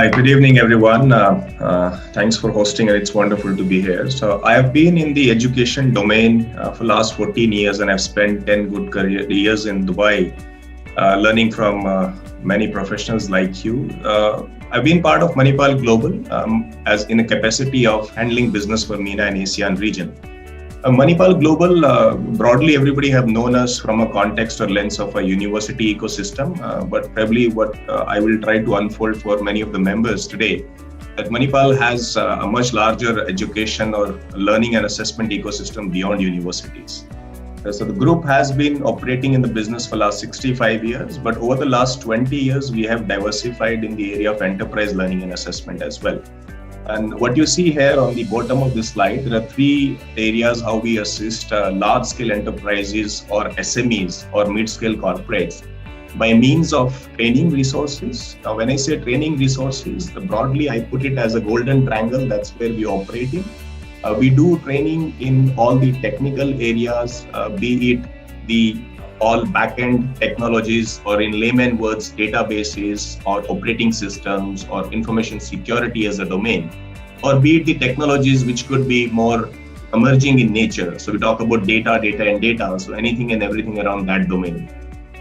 Hi, good evening, everyone. Thanks for hosting, and it's wonderful to be here. So, I have been in the education domain for last 14 years, and I've spent 10 good career years in Dubai, learning from many professionals like you. I've been part of Manipal Global as in a capacity of handling business for MENA and ASEAN region. Manipal Global, broadly, everybody have known us from a context or lens of a university ecosystem, but probably what I will try to unfold for many of the members today, that Manipal has a much larger education or learning and assessment ecosystem beyond universities. So the group has been operating in the business for last 65 years, but over the last 20 years, we have diversified in the area of enterprise learning and assessment as well. And what you see here on the bottom of this slide, there are three areas how we assist large-scale enterprises or SMEs or mid-scale corporates by means of training resources. Now, when I say training resources, broadly I put it as a golden triangle. That's where we operate in. We do training in all the technical areas, be it the all back-end technologies, or in layman words, databases or operating systems or information security as a domain, or be it the technologies which could be more emerging in nature. So we talk about data and data, so anything and everything around that domain.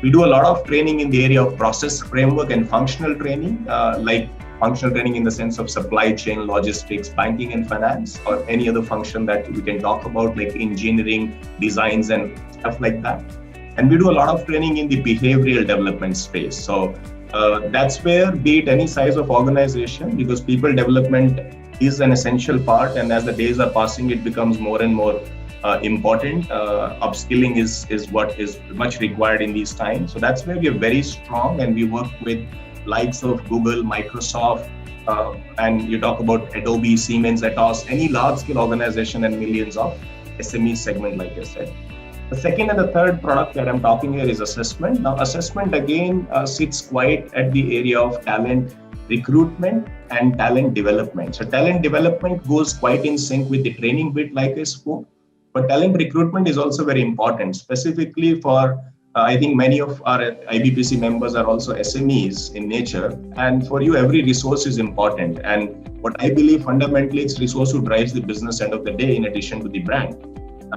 We do a lot of training in the area of process framework and functional training, like functional training in the sense of supply chain, logistics, banking and finance, or any other function that we can talk about, like engineering, designs and stuff like that. And we do a lot of training in the behavioral development space. So that's where, be it any size of organization, because people development is an essential part, and as the days are passing, it becomes more and more important. Upskilling is what is much required in these times. So that's where we are very strong, and we work with likes of Google, Microsoft, and you talk about Adobe, Siemens, Atos, any large-scale organization and millions of SME segment, like I said. The second and the third product that I'm talking here is assessment. Now, assessment again sits quite at the area of talent recruitment and talent development. So talent development goes quite in sync with the training bit, like I spoke, but talent recruitment is also very important, specifically for I think many of our IBPC members are also SMEs in nature, and for you, every resource is important. And what I believe fundamentally, it's resource who drives the business end of the day, in addition to the brand.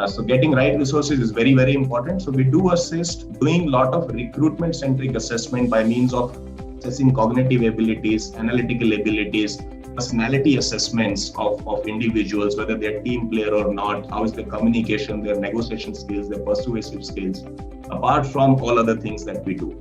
So getting right resources is very, very important. So we do assist doing a lot of recruitment-centric assessment by means of assessing cognitive abilities, analytical abilities, personality assessments of individuals, whether they're team player or not, how is their communication, their negotiation skills, their persuasive skills, apart from all other things that we do.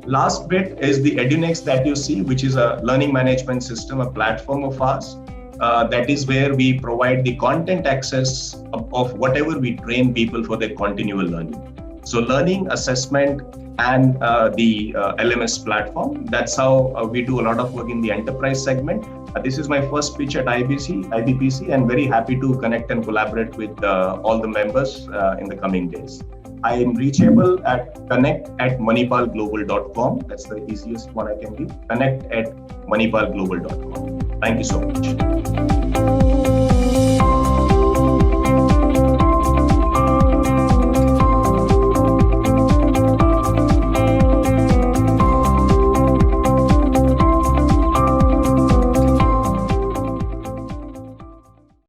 Last bit is the EduNext that you see, which is a learning management system, a platform of ours. That is where we provide the content access of whatever we train people for their continual learning. So learning, assessment, and the LMS platform. That's how we do a lot of work in the enterprise segment. This is my first pitch at IBPC, and very happy to connect and collaborate with all the members in the coming days. I am reachable at connect@manipalglobal.com. That's the easiest one I can give. Connect@manipalglobal.com. Thank you so much.